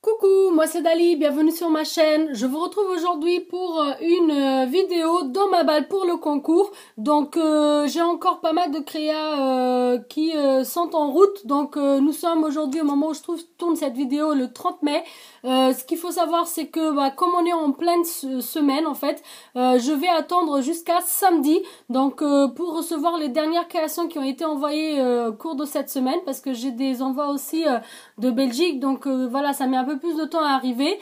Coucou, moi c'est Dali, bienvenue sur ma chaîne. Je vous retrouve aujourd'hui pour une vidéo dans ma balle pour le concours. Donc j'ai encore pas mal de créas qui sont en route. Donc nous sommes aujourd'hui au moment où je tourne cette vidéo le 30 mai. Ce qu'il faut savoir c'est que comme on est en pleine semaine en fait, je vais attendre jusqu'à samedi. Donc pour recevoir les dernières créations qui ont été envoyées au cours de cette semaine. Parce que j'ai des envois aussi de Belgique. Donc voilà, ça met un peu plus de temps à arriver.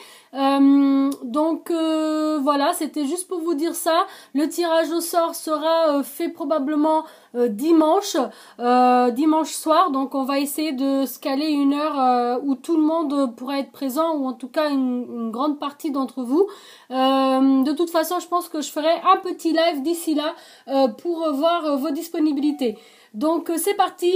Voilà, c'était juste pour vous dire ça. Le tirage au sort sera fait probablement dimanche soir. Donc on va essayer de se caler une heure où tout le monde pourra être présent, ou en tout cas une grande partie d'entre vous. De toute façon, je pense que je ferai un petit live d'ici là pour voir vos disponibilités. Donc c'est parti,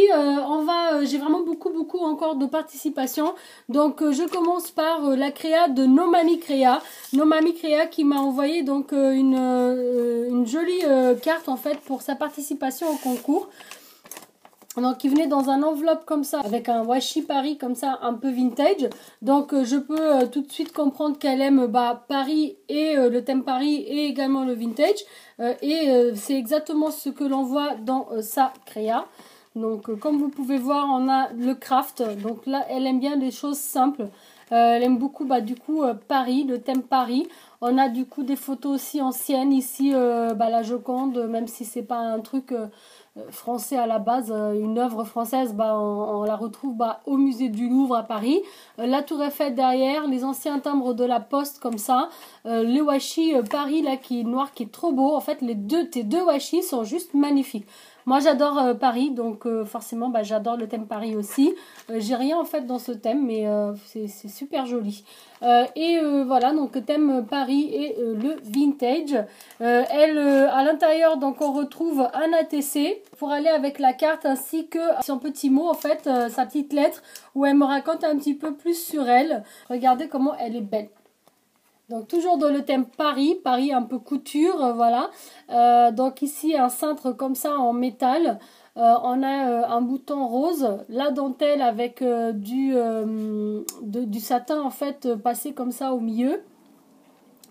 j'ai vraiment beaucoup encore de participation. Donc je commence par la créa de Nomami Créa. Nomami Créa qui m'a envoyé donc une jolie carte en fait pour sa participation au concours. Donc il venait dans un enveloppe comme ça, avec un washi Paris comme ça, un peu vintage. Donc je peux tout de suite comprendre qu'elle aime Paris et le thème Paris et également le vintage. C'est exactement ce que l'on voit dans sa créa. Donc comme vous pouvez voir, on a le craft. Donc là, elle aime bien les choses simples. Elle aime beaucoup Paris, le thème Paris. On a du coup des photos aussi anciennes ici, la Joconde, même si c'est pas un truc français à la base, une œuvre française, on la retrouve au musée du Louvre à Paris. La Tour Eiffel derrière, les anciens timbres de la Poste comme ça, le washi Paris là qui est noir, qui est trop beau. En fait, tes deux washi sont juste magnifiques. Moi j'adore Paris, donc forcément j'adore le thème Paris aussi. J'ai rien en fait dans ce thème, mais c'est super joli. Voilà, donc thème Paris et le vintage. À l'intérieur, donc on retrouve un ATC pour aller avec la carte, ainsi que son petit mot en fait, sa petite lettre où elle me raconte un petit peu plus sur elle. Regardez comment elle est belle. Donc toujours dans le thème Paris, Paris un peu couture, voilà. Donc ici un cintre comme ça en métal. On a un bouton rose, la dentelle avec du satin en fait passé comme ça au milieu.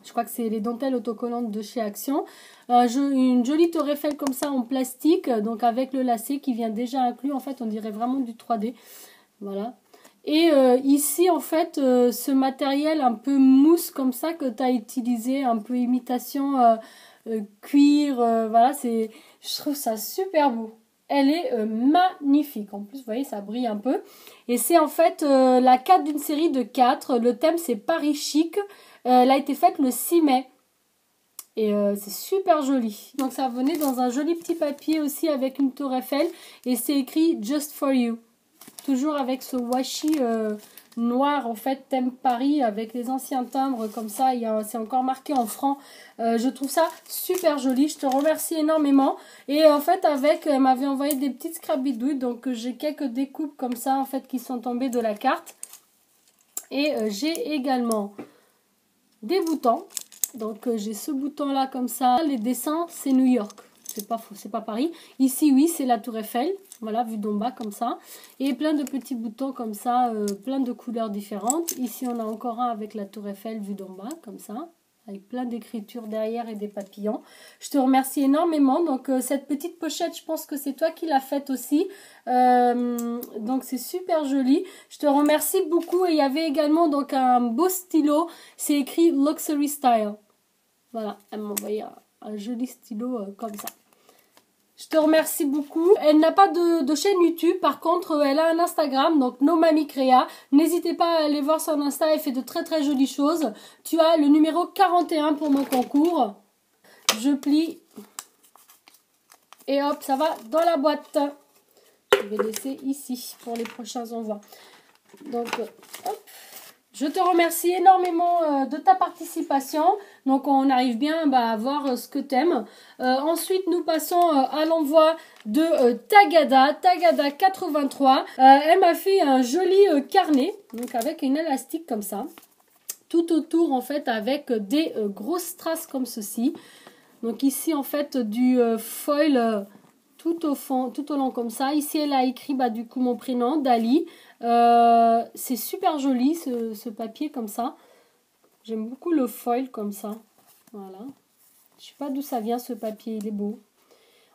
Je crois que c'est les dentelles autocollantes de chez Action. Une jolie tour Eiffel comme ça en plastique, donc avec le lacet qui vient déjà inclus. En fait, on dirait vraiment du 3D. Voilà. Et ici, en fait, ce matériel un peu mousse comme ça que tu as utilisé, un peu imitation cuir, voilà, je trouve ça super beau. Elle est magnifique. En plus, vous voyez, ça brille un peu. Et c'est en fait la 4 d'une série de 4. Le thème, c'est Paris chic. Elle a été faite le 6 mai. Et c'est super joli. Donc ça venait dans un joli petit papier aussi avec une tour Eiffel. Et c'est écrit Just for You. Toujours avec ce washi noir en fait, thème Paris, avec les anciens timbres comme ça. C'est encore marqué en francs. Je trouve ça super joli. Je te remercie énormément. Et en fait, elle m'avait envoyé des petites scrapbidouilles. Donc j'ai quelques découpes comme ça en fait qui sont tombées de la carte. Et j'ai également des boutons. Donc j'ai ce bouton là comme ça. Les dessins, c'est New York. C'est pas Paris. Ici, oui, c'est la Tour Eiffel. Voilà, vue d'en bas comme ça. Et plein de petits boutons comme ça, plein de couleurs différentes. Ici, on a encore un avec la Tour Eiffel vue d'en bas comme ça. Avec plein d'écritures derrière et des papillons. Je te remercie énormément. Donc, cette petite pochette, je pense que c'est toi qui l'as faite aussi. Donc, c'est super joli. Je te remercie beaucoup. Et il y avait également donc un beau stylo. C'est écrit Luxury Style. Voilà, elle m'a envoyé un joli stylo comme ça. Je te remercie beaucoup. Elle n'a pas de chaîne YouTube. Par contre, elle a un Instagram, donc Nomami Créa. N'hésitez pas à aller voir son Insta. Elle fait de très jolies choses. Tu as le numéro 41 pour mon concours. Je plie. Et hop, ça va dans la boîte. Je vais laisser ici pour les prochains envois. Donc, hop. Je te remercie énormément de ta participation. Donc, on arrive bien à voir ce que tu aimes. Ensuite, nous passons à l'envoi de Tagada 83. Elle m'a fait un joli carnet, donc avec une élastique comme ça. Tout autour, en fait, avec des grosses strass comme ceci. Donc, ici, en fait, du foil tout au fond, tout au long comme ça. Ici, elle a écrit bah, du coup mon prénom, Dali. C'est super joli ce papier comme ça. J'aime beaucoup le foil comme ça. Voilà. Je sais pas d'où ça vient ce papier, il est beau.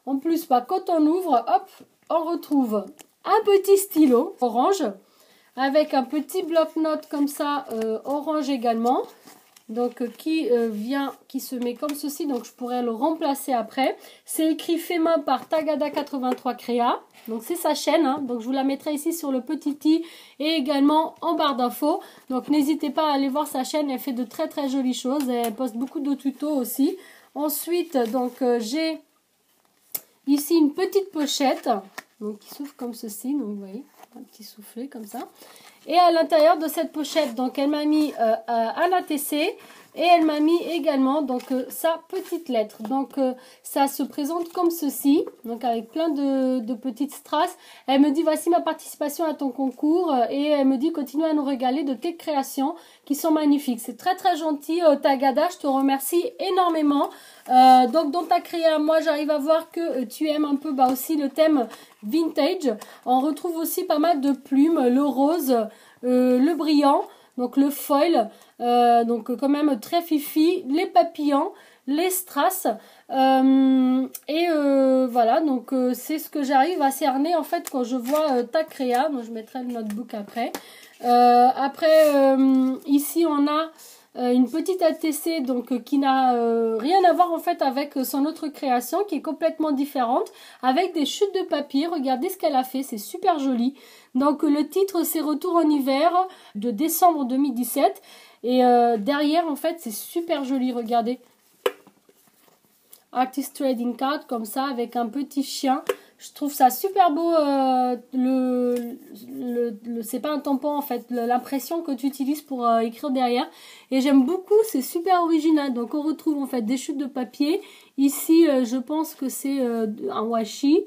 En plus, bah, quand on ouvre, hop, on retrouve un petit stylo orange avec un petit bloc-notes comme ça, orange également. Donc qui se met comme ceci, donc je pourrais le remplacer après. C'est écrit fait main par Tagada 83 Créa, donc c'est sa chaîne, hein. Donc je vous la mettrai ici sur le petit i et également en barre d'infos. Donc n'hésitez pas à aller voir sa chaîne, elle fait de très très jolies choses, et elle poste beaucoup de tutos aussi. Ensuite, donc j'ai ici une petite pochette, donc qui s'ouvre comme ceci, donc vous voyez, un petit soufflet comme ça. Et à l'intérieur de cette pochette, donc elle m'a mis un ATC et elle m'a mis également donc sa petite lettre. Donc ça se présente comme ceci, donc avec plein de petites strass. Elle me dit voici ma participation à ton concours et elle me dit continue à nous régaler de tes créations qui sont magnifiques. C'est très très gentil Tagada, je te remercie énormément. Donc dans ta créa, moi j'arrive à voir que tu aimes un peu bah, aussi le thème vintage. On retrouve aussi pas mal de plumes, le rose, le brillant, donc le foil, donc quand même très fifi, les papillons, les strass, voilà, donc c'est ce que j'arrive à cerner en fait quand je vois ta créa. Donc je mettrai le notebook après. Ici on a une petite ATC donc qui n'a rien à voir en fait avec son autre création qui est complètement différente avec des chutes de papier. Regardez ce qu'elle a fait, c'est super joli. Donc le titre c'est Retour en hiver de décembre 2017 et derrière en fait c'est super joli, regardez. Artist Trading Card comme ça avec un petit chien. Je trouve ça super beau, c'est pas un tampon en fait, l'impression que tu utilises pour écrire derrière. Et j'aime beaucoup, c'est super original. Donc on retrouve en fait des chutes de papier. Ici, je pense que c'est un washi.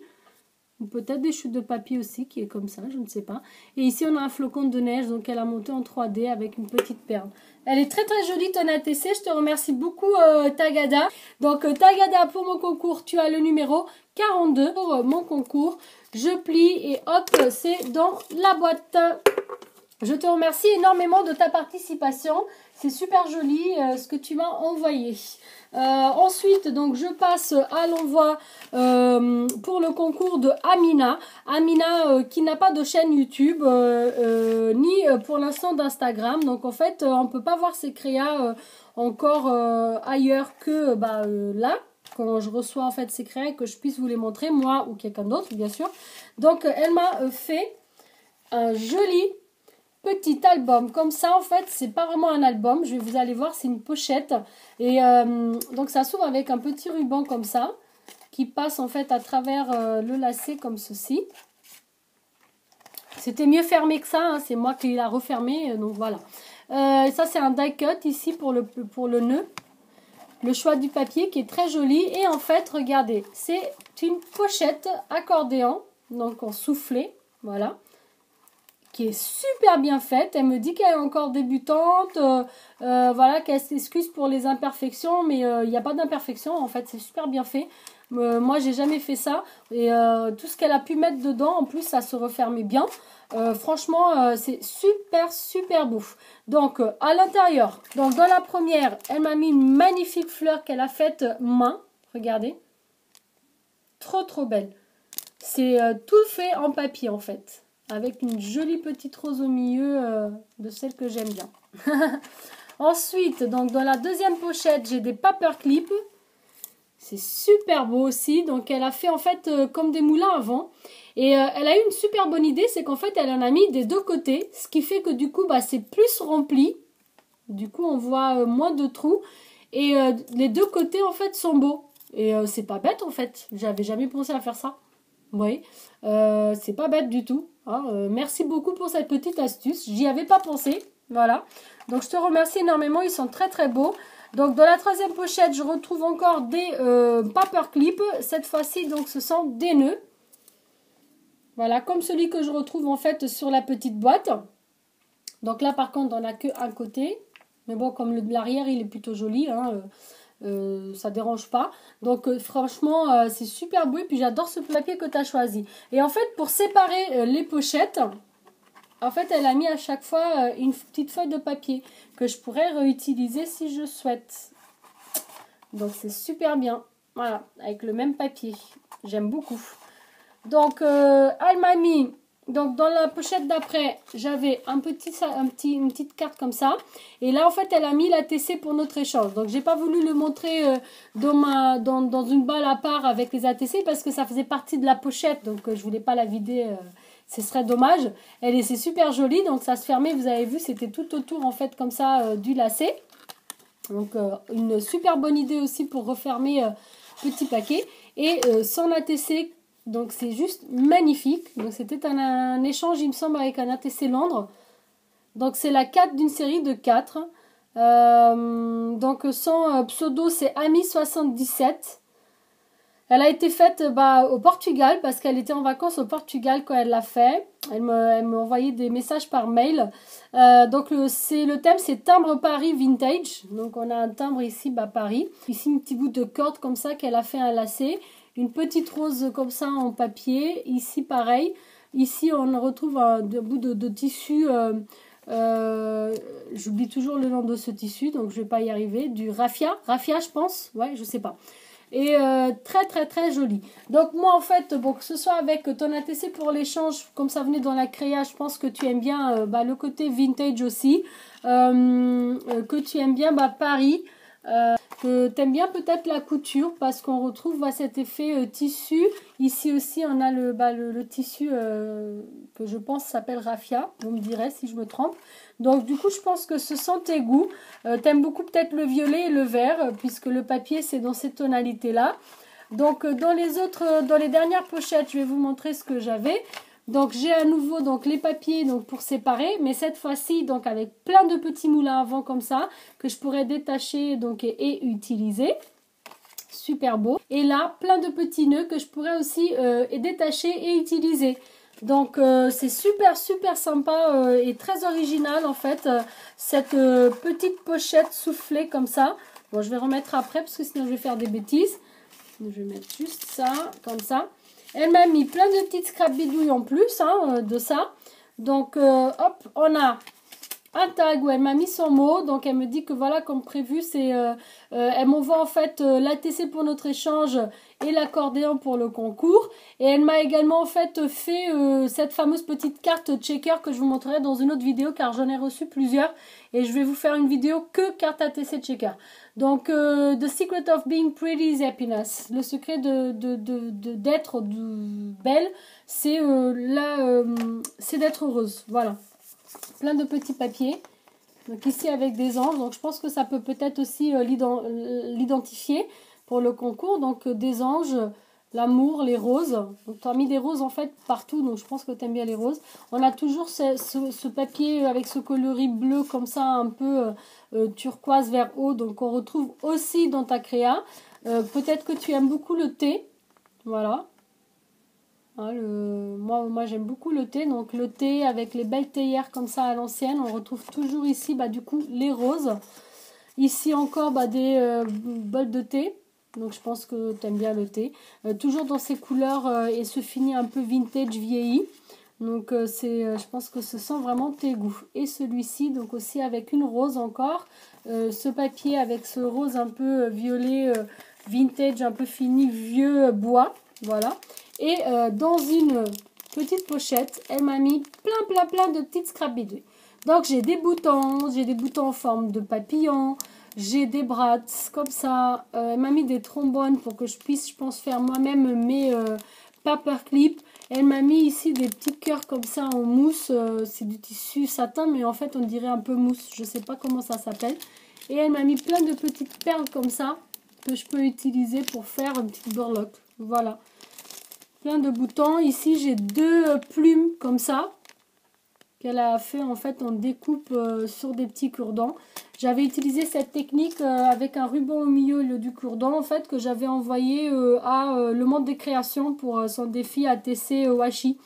Ou peut-être des chutes de papier aussi qui est comme ça, je ne sais pas. Et ici on a un flocon de neige, donc elle a monté en 3D avec une petite perle. Elle est très très jolie ton ATC, je te remercie beaucoup Tagada. Donc Tagada pour mon concours, tu as le numéro 42 pour mon concours. Je plie et hop, c'est dans la boîte. Je te remercie énormément de ta participation. C'est super joli ce que tu m'as envoyé. Ensuite, donc je passe à l'envoi pour le concours de Amina. Amina qui n'a pas de chaîne YouTube ni pour l'instant d'Instagram. Donc en fait, on ne peut pas voir ses créas encore ailleurs que là. Quand je reçois en fait ses créas et que je puisse vous les montrer, moi ou quelqu'un d'autre bien sûr. Donc elle m'a fait un joli petit album comme ça. En fait c'est pas vraiment un album, vous allez voir, c'est une pochette et donc ça s'ouvre avec un petit ruban comme ça qui passe en fait à travers le lacet comme ceci. C'était mieux fermé que ça, hein, c'est moi qui l'ai refermé, donc voilà. Ça c'est un die cut ici pour le nœud, le choix du papier qui est très joli. Et en fait regardez, c'est une pochette accordéon, donc en soufflé, voilà, qui est super bien faite. Elle me dit qu'elle est encore débutante, voilà, qu'elle s'excuse pour les imperfections, mais il n'y a pas d'imperfection en fait, c'est super bien fait. Moi j'ai jamais fait ça et tout ce qu'elle a pu mettre dedans en plus ça se refermait bien. Franchement c'est super beau. Donc à l'intérieur, donc dans la première elle m'a mis une magnifique fleur qu'elle a faite main, regardez, trop belle. C'est tout fait en papier en fait, avec une jolie petite rose au milieu de celle que j'aime bien. Ensuite, donc dans la deuxième pochette, j'ai des paperclips. C'est super beau aussi. Donc elle a fait en fait comme des moulins à vent. Et elle a eu une super bonne idée, c'est qu'en fait elle en a mis des deux côtés. Ce qui fait que du coup c'est plus rempli. Du coup on voit moins de trous. Et les deux côtés en fait sont beaux. Et c'est pas bête en fait. J'avais jamais pensé à faire ça. Oui, c'est pas bête du tout. Hein. Merci beaucoup pour cette petite astuce. J'y avais pas pensé. Voilà. Donc je te remercie énormément. Ils sont très beaux. Donc dans la troisième pochette, je retrouve encore des paperclips. Cette fois-ci, donc ce sont des nœuds. Voilà, comme celui que je retrouve en fait sur la petite boîte. Donc là par contre, on n'a qu'un côté. Mais bon, comme l'arrière, il est plutôt joli. Hein, ça dérange pas. Donc franchement, c'est super beau. Et puis j'adore ce papier que tu as choisi. Et en fait, pour séparer les pochettes, en fait, elle a mis à chaque fois une petite feuille de papier que je pourrais réutiliser si je souhaite. Donc c'est super bien. Voilà, avec le même papier. J'aime beaucoup. Donc elle m'a mis, donc dans la pochette d'après, j'avais une petite carte comme ça. Et là en fait elle a mis la TC pour notre échange. Donc j'ai pas voulu le montrer dans une balle à part avec les ATC parce que ça faisait partie de la pochette. Donc je voulais pas la vider, ce serait dommage. C'est super joli, donc ça se fermait, vous avez vu, c'était tout autour en fait comme ça du lacet. Donc une super bonne idée aussi pour refermer petit paquet. Et son ATC, donc c'est juste magnifique. Donc c'était un échange il me semble avec un ATC Londres. Donc c'est la 4 d'une série de 4. Donc son pseudo c'est Ami77. Elle a été faite au Portugal parce qu'elle était en vacances au Portugal quand elle l'a fait. Elle m'a envoyé des messages par mail. Donc le thème c'est timbre Paris vintage. Donc on a un timbre ici Paris. Ici un petit bout de corde comme ça qu'elle a fait un lacet. Une petite rose comme ça en papier. Ici pareil. Ici on retrouve un bout de tissu. J'oublie toujours le nom de ce tissu donc je vais pas y arriver. Du raffia je pense. Ouais je sais pas. Et très très très joli. Donc moi en fait, bon, que ce soit avec ton ATC pour l'échange, comme ça venait dans la créa, je pense que tu aimes bien le côté vintage aussi. Que tu aimes bien Paris. Que tu aimes bien peut-être la couture parce qu'on retrouve cet effet tissu. Ici aussi on a le tissu que je pense s'appelle raffia. Vous me direz si je me trompe. Donc du coup je pense que ce sont tes goûts. T'aimes beaucoup peut-être le violet et le vert puisque le papier c'est dans cette tonalité là. Donc dans les dernières pochettes je vais vous montrer ce que j'avais. Donc j'ai à nouveau donc les papiers donc pour séparer, mais cette fois-ci donc avec plein de petits moulins à vent comme ça que je pourrais détacher donc et utiliser. Super beau. Et là plein de petits nœuds que je pourrais aussi détacher et utiliser. Donc c'est super sympa et très original en fait cette petite pochette soufflée comme ça. Bon je vais remettre après parce que sinon je vais faire des bêtises. Je vais mettre juste ça comme ça. Elle m'a mis plein de petites scrap bidouilles en plus de ça. Donc hop on a un tag où elle m'a mis son mot. Donc elle me dit que voilà comme prévu c'est elle m'envoie en fait l'ATC pour notre échange et l'accordéon pour le concours. Et elle m'a également en fait cette fameuse petite carte checker que je vous montrerai dans une autre vidéo car j'en ai reçu plusieurs. Et je vais vous faire une vidéo que carte ATC checker. Donc The Secret of Being Pretty is Happiness. Le secret d'être belle, c'est d'être heureuse. Voilà. Plein de petits papiers. Donc ici avec des anges. Donc je pense que ça peut-être aussi l'identifier pour le concours. Donc des anges, l'amour, les roses. Donc tu as mis des roses en fait partout. Donc je pense que tu aimes bien les roses. On a toujours ce papier avec ce coloris bleu comme ça un peu turquoise vers haut. Donc on retrouve aussi dans ta créa. Peut-être que tu aimes beaucoup le thé. Voilà. Moi j'aime beaucoup le thé, donc le thé avec les belles théières comme ça à l'ancienne, on retrouve toujours ici du coup les roses. Ici encore des bols de thé, donc je pense que tu aimes bien le thé. Toujours dans ces couleurs et ce fini un peu vintage vieilli. Donc je pense que ce sont vraiment tes goûts. Et celui-ci donc aussi avec une rose encore. Ce papier avec ce rose un peu violet vintage, un peu fini, vieux bois. Voilà. Et dans une petite pochette, elle m'a mis plein de petites scrap bidouilles. Donc j'ai des boutons en forme de papillon, j'ai des brats comme ça. Elle m'a mis des trombones pour que je puisse, je pense, faire moi-même mes paperclips. Elle m'a mis ici des petits cœurs comme ça en mousse. C'est du tissu satin, mais en fait on dirait un peu mousse. Je ne sais pas comment ça s'appelle. Et elle m'a mis plein de petites perles comme ça que je peux utiliser pour faire une petite burlock. Voilà. Plein de boutons. Ici, j'ai deux plumes comme ça qu'elle a fait en fait en découpe sur des petits cure-dents. J'avais utilisé cette technique avec un ruban au milieu du cure-dent en fait que j'avais envoyé à Le Monde des Créations pour son défi ATC Washi.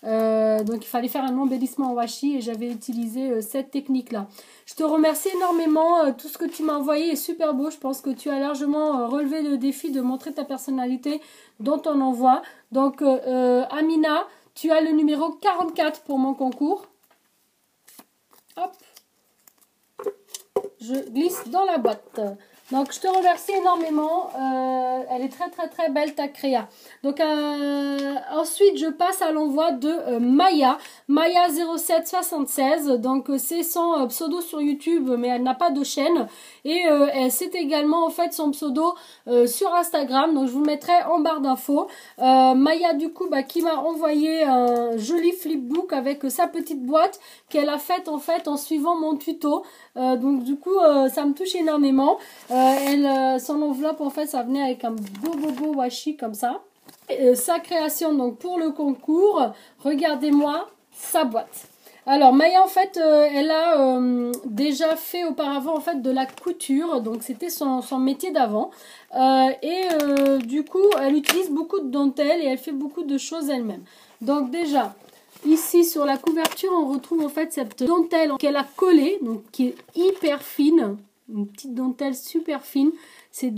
Donc il fallait faire un embellissement en washi et j'avais utilisé cette technique là. Je te remercie énormément, tout ce que tu m'as envoyé est super beau. Je pense que tu as largement relevé le défi de montrer ta personnalité dans ton envoi. Donc Amina, tu as le numéro 44 pour mon concours. Hop, je glisse dans la boîte. Donc, je te remercie énormément. Elle est très, très, très belle, ta créa. Donc, ensuite, je passe à l'envoi de Maya. Maya 0776. Donc, c'est son pseudo sur YouTube, mais elle n'a pas de chaîne. Et c'est également, en fait, son pseudo sur Instagram. Donc, je vous le mettrai en barre d'infos. Maya, du coup, qui m'a envoyé un joli flipbook avec sa petite boîte qu'elle a faite, en fait, en suivant mon tuto. Donc, du coup, ça me touche énormément. Son enveloppe, en fait, ça venait avec un beau washi comme ça. Sa création, donc, pour le concours, regardez-moi sa boîte. Alors, Maya, en fait, elle a déjà fait auparavant, en fait, de la couture. Donc, c'était son métier d'avant. Du coup, elle utilise beaucoup de dentelles et elle fait beaucoup de choses elle-même. Donc, déjà, ici, sur la couverture, on retrouve, en fait, cette dentelle qu'elle a collée, donc, qui est hyper fine. Une petite dentelle super fine. C'est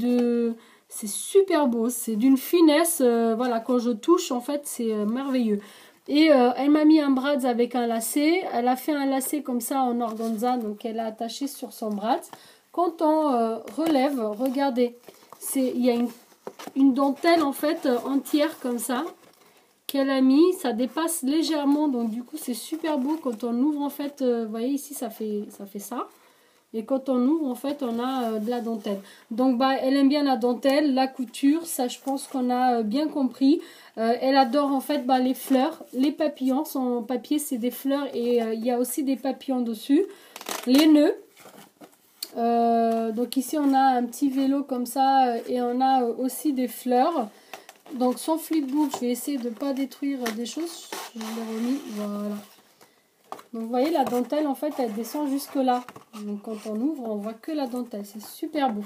super beau. C'est d'une finesse. Voilà, quand je touche, en fait, c'est merveilleux. Et elle m'a mis un brads avec un lacet. Elle a fait un lacet comme ça en organza. Donc, elle a attaché sur son brads. Quand on relève, regardez. Il y a une dentelle, en fait, entière comme ça. Qu'elle a mis. Ça dépasse légèrement. Donc, du coup, c'est super beau. Quand on ouvre, en fait, vous voyez ici, ça fait ça. Et quand on ouvre, en fait, on a de la dentelle. Donc, elle aime bien la dentelle, la couture. Ça, je pense qu'on a bien compris. Elle adore, en fait, les fleurs, les papillons. Son papier, c'est des fleurs et il y a aussi des papillons dessus. Les nœuds. Donc, ici, on a un petit vélo comme ça et on a aussi des fleurs. Donc, son flipbook, je vais essayer de ne pas détruire des choses. Je l'ai remis, voilà. Donc, vous voyez, la dentelle, en fait, elle descend jusque là. Donc, quand on ouvre, on voit que la dentelle. C'est super beau.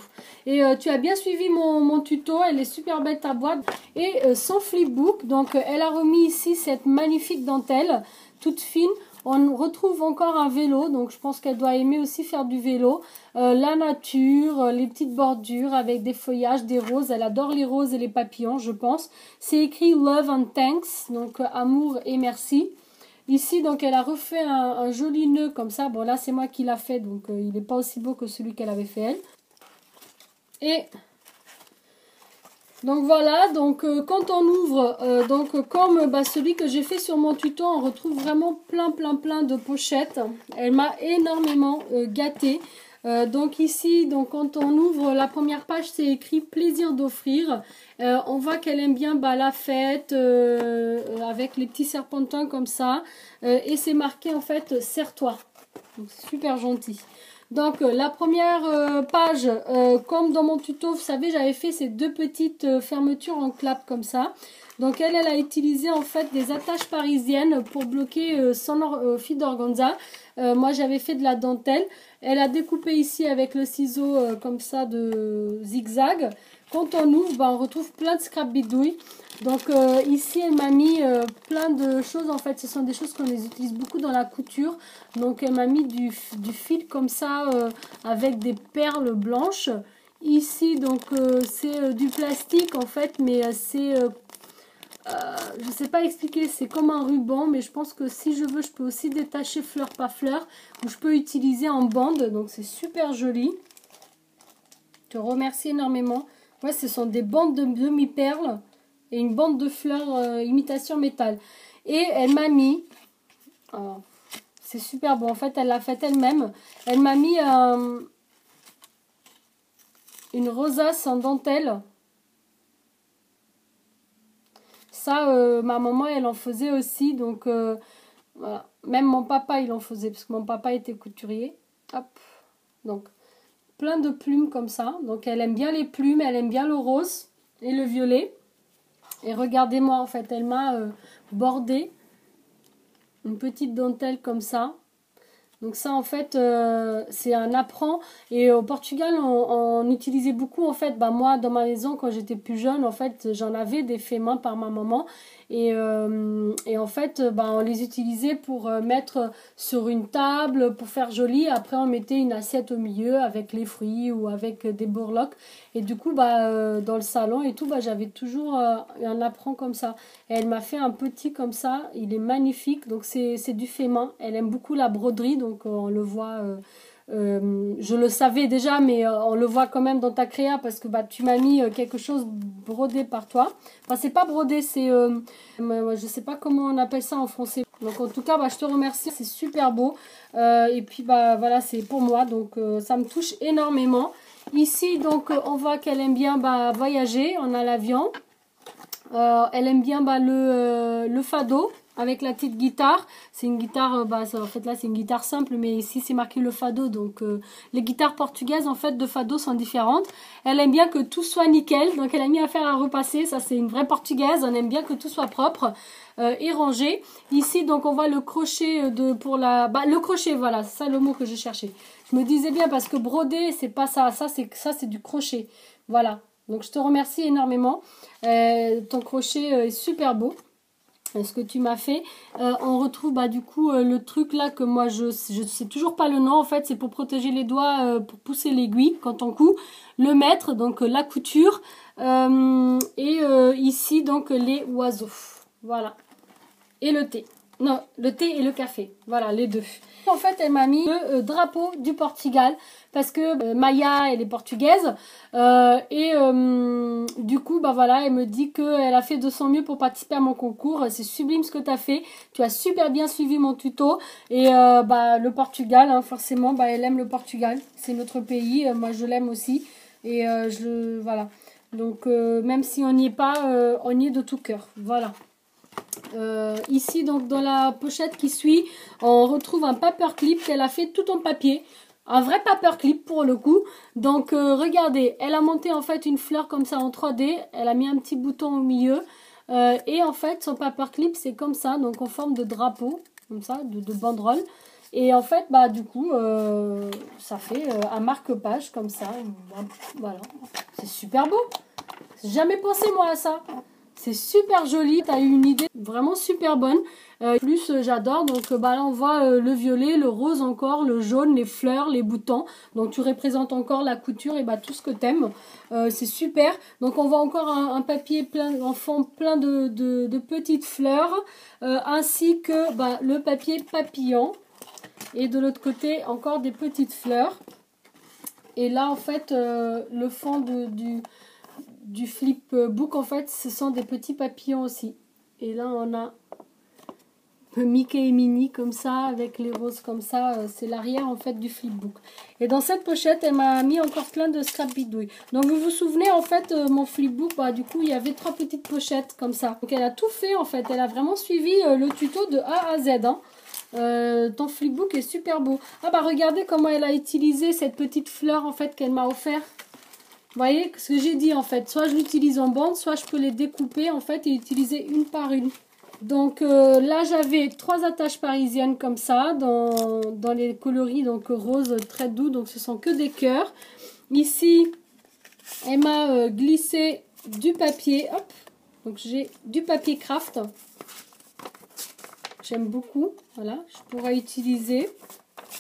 Et tu as bien suivi mon tuto. Elle est super belle, ta boîte. Et son flipbook, donc, elle a remis ici cette magnifique dentelle, toute fine. On retrouve encore un vélo. Donc, je pense qu'elle doit aimer aussi faire du vélo. La nature, les petites bordures avec des feuillages, des roses. Elle adore les roses et les papillons, je pense. C'est écrit Love and Thanks. Donc, amour et merci. Ici, donc, elle a refait un joli nœud comme ça. Bon, là, c'est moi qui l'a fait, donc il n'est pas aussi beau que celui qu'elle avait fait elle. Et donc, voilà. Donc, quand on ouvre, comme celui que j'ai fait sur mon tuto, on retrouve vraiment plein de pochettes. Elle m'a énormément gâtée. Donc ici, donc quand on ouvre la première page, c'est écrit plaisir d'offrir. On voit qu'elle aime bien la fête avec les petits serpentins comme ça. Et c'est marqué en fait serre-toi. Super gentil. Donc la première page, comme dans mon tuto, vous savez, j'avais fait ces deux petites fermetures en clap comme ça. Donc elle a utilisé en fait des attaches parisiennes pour bloquer son fil d'organza. Moi j'avais fait de la dentelle. Elle a découpé ici avec le ciseau comme ça de zigzag. Quand on ouvre, on retrouve plein de scrap bidouilles. Donc ici elle m'a mis plein de choses en fait. Ce sont des choses qu'on utilise beaucoup dans la couture. Donc elle m'a mis du fil comme ça avec des perles blanches. Ici donc c'est du plastique en fait, mais c'est je ne sais pas expliquer, c'est comme un ruban, mais je pense que si je veux, je peux aussi détacher fleur par fleur, ou je peux utiliser en bande, donc c'est super joli. Je te remercie énormément. Ouais, ce sont des bandes de demi-perles et une bande de fleurs imitation métal. Et elle m'a mis, c'est super bon, en fait, elle l'a fait elle-même. Elle m'a mis une rosace en dentelle. Ça, ma maman, elle en faisait aussi. Donc, voilà. Même mon papa, il en faisait. Parce que mon papa était couturier. Hop. Donc, plein de plumes comme ça. Donc, elle aime bien les plumes. Elle aime bien le rose et le violet. Et regardez-moi, en fait, elle m'a bordé une petite dentelle comme ça. Donc ça en fait c'est un apprend et au Portugal on utilisait beaucoup en fait moi dans ma maison quand j'étais plus jeune en fait j'en avais des faits main par ma maman et en fait on les utilisait pour mettre sur une table pour faire joli. Après on mettait une assiette au milieu avec les fruits ou avec des bourlocs et du coup dans le salon et tout j'avais toujours un apprend comme ça et elle m'a fait un petit comme ça, il est magnifique. Donc c'est du fait main, elle aime beaucoup la broderie donc on le voit je le savais déjà mais on le voit quand même dans ta créa parce que tu m'as mis quelque chose brodé par toi. Enfin c'est pas brodé, c'est je sais pas comment on appelle ça en français. Donc en tout cas je te remercie, c'est super beau et puis voilà c'est pour moi donc ça me touche énormément. Ici donc on voit qu'elle aime bien voyager, on a l'avion. Elle aime bien le fado avec la petite guitare. C'est une guitare, en fait là c'est une guitare simple, mais ici c'est marqué le fado. Donc les guitares portugaises en fait de fado sont différentes. Elle aime bien que tout soit nickel, donc elle a mis à faire à repasser. Ça c'est une vraie portugaise. On aime bien que tout soit propre et rangé. Ici donc on voit le crochet le crochet, voilà, c'est ça le mot que je cherchais. Je me disais bien parce que broder c'est pas ça, ça c'est du crochet. Voilà. Donc je te remercie énormément. Ton crochet est super beau. Ce que tu m'as fait. On retrouve du coup le truc là que moi je sais toujours pas le nom. En fait c'est pour protéger les doigts, pour pousser l'aiguille quand on coud. Le maître, donc la couture. Et ici donc les oiseaux. Voilà. Et le thé. Non, le thé et le café. Voilà, les deux. En fait, elle m'a mis le drapeau du Portugal parce que Maya, elle est portugaise. Du coup, voilà, elle me dit qu'elle a fait de son mieux pour participer à mon concours. C'est sublime ce que tu as fait. Tu as super bien suivi mon tuto. Et le Portugal, hein, forcément, elle aime le Portugal. C'est notre pays. Moi, je l'aime aussi. Et voilà. Donc, même si on n'y est pas, on y est de tout cœur. Voilà. Ici donc dans la pochette qui suit on retrouve un paperclip qu'elle a fait tout en papier, un vrai paperclip pour le coup. Donc regardez, elle a monté en fait une fleur comme ça en 3D, elle a mis un petit bouton au milieu et en fait son paperclip c'est comme ça, donc en forme de drapeau comme ça, de banderole. Et en fait du coup ça fait un marque-page comme ça. Voilà, c'est super beau, j'ai jamais pensé moi à ça. C'est super joli, tu as eu une idée vraiment super bonne. Plus j'adore, donc là on voit le violet, le rose encore, le jaune, les fleurs, les boutons. Donc tu représentes encore la couture et tout ce que t'aimes. C'est super. Donc on voit encore un papier plein, en fond plein de petites fleurs. Ainsi que le papier papillon. Et de l'autre côté encore des petites fleurs. Et là en fait le fond du flipbook en fait ce sont des petits papillons aussi. Et là on a Mickey et Minnie comme ça avec les roses comme ça, c'est l'arrière en fait du flipbook. Et dans cette pochette elle m'a mis encore plein de scrap bidouilles. Donc vous vous souvenez en fait mon flipbook du coup il y avait 3 petites pochettes comme ça. Donc elle a tout fait en fait, elle a vraiment suivi le tuto de A à Z hein. Ton flipbook est super beau. Regardez comment elle a utilisé cette petite fleur en fait qu'elle m'a offert. Vous voyez ce que j'ai dit en fait, soit je l'utilise en bande, soit je peux les découper en fait et utiliser une par une. Donc là j'avais 3 attaches parisiennes comme ça dans les coloris donc rose très doux, donc ce sont que des cœurs. Ici elle m'a glissé du papier, hop, donc j'ai du papier craft. J'aime beaucoup, voilà, je pourrais utiliser,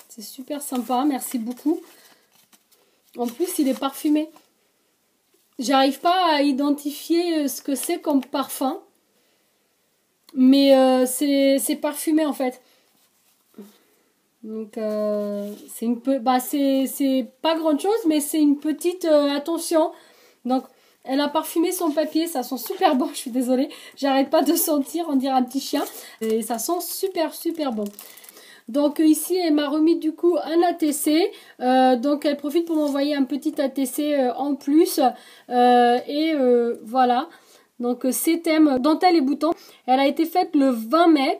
c'est super sympa, merci beaucoup. En plus il est parfumé. J'arrive pas à identifier ce que c'est comme parfum. Mais c'est parfumé en fait. Donc c'est pas grand chose, mais c'est une petite attention. Donc elle a parfumé son papier, ça sent super bon, je suis désolée. J'arrête pas de sentir, on dirait un petit chien. Et ça sent super super bon. Donc ici elle m'a remis du coup un ATC, donc elle profite pour m'envoyer un petit ATC en plus voilà. Donc ces thèmes dentelle et boutons, elle a été faite le 20 mai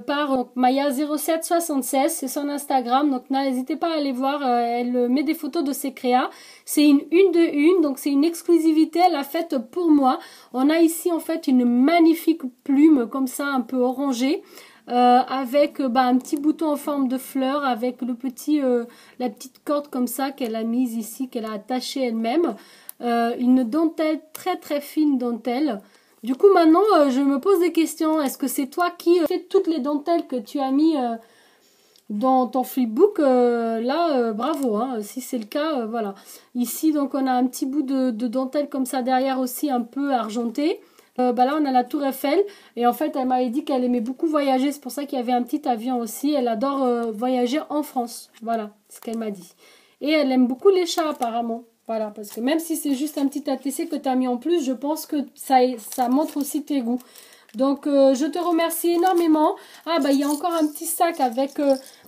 par Maya0776, c'est son Instagram, donc n'hésitez pas à aller voir, elle met des photos de ses créas. C'est une de une, donc c'est une exclusivité, elle l'a faite pour moi. On a ici en fait une magnifique plume comme ça un peu orangée avec un petit bouton en forme de fleur, avec le la petite corde comme ça qu'elle a mise ici, qu'elle a attachée elle-même. Une dentelle, très très fine dentelle. Du coup maintenant je me pose des questions. Est-ce que c'est toi qui fais toutes les dentelles que tu as mis dans ton flipbook? Bravo, hein, si c'est le cas, voilà. Ici donc on a un petit bout de dentelle comme ça derrière aussi, un peu argenté. Là on a la tour Eiffel et en fait elle m'avait dit qu'elle aimait beaucoup voyager, c'est pour ça qu'il y avait un petit avion aussi. Elle adore voyager en France, voilà ce qu'elle m'a dit. Et elle aime beaucoup les chats apparemment, voilà, parce que même si c'est juste un petit ATC que tu as mis en plus, je pense que ça montre aussi tes goûts. Donc je te remercie énormément. Il y a encore un petit sac avec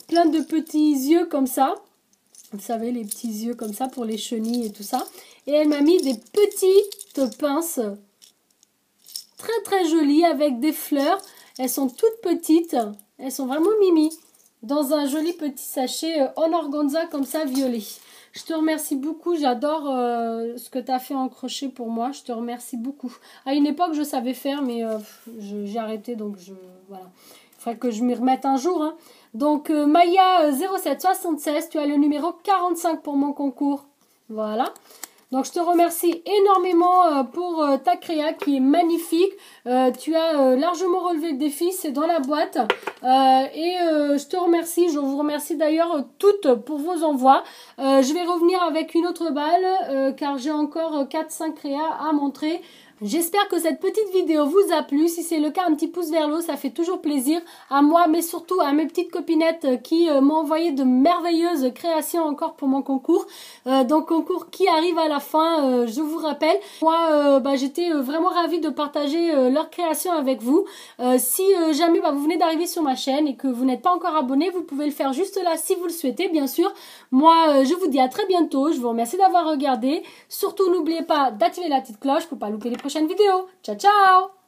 plein de petits yeux comme ça. Vous savez, les petits yeux comme ça pour les chenilles et tout ça. Et elle m'a mis des petites pinces très très jolies avec des fleurs. Elles sont toutes petites. Elles sont vraiment mimi. Dans un joli petit sachet en organza comme ça, violet. Je te remercie beaucoup. J'adore ce que tu as fait en crochet pour moi. Je te remercie beaucoup. À une époque, je savais faire, mais j'ai arrêté. Donc, voilà. Il faudrait que je m'y remette un jour. Hein. Donc, Maya 0776, tu as le numéro 45 pour mon concours. Voilà. Donc, je te remercie énormément pour ta créa qui est magnifique. Tu as largement relevé le défi, c'est dans la boîte. Je te remercie, je vous remercie d'ailleurs toutes pour vos envois. Je vais revenir avec une autre balle car j'ai encore 4-5 créas à montrer. J'espère que cette petite vidéo vous a plu. Si c'est le cas, un petit pouce vers le haut, ça fait toujours plaisir à moi, mais surtout à mes petites copinettes qui m'ont envoyé de merveilleuses créations encore pour mon concours. Donc concours qui arrive à la fin, je vous rappelle. Moi, j'étais vraiment ravie de partager leurs créations avec vous. Si jamais vous venez d'arriver sur ma chaîne et que vous n'êtes pas encore abonné, vous pouvez le faire juste là si vous le souhaitez, bien sûr. Moi, je vous dis à très bientôt. Je vous remercie d'avoir regardé. Surtout, n'oubliez pas d'activer la petite cloche pour ne pas louper les prochaines vidéos. Ciao, ciao!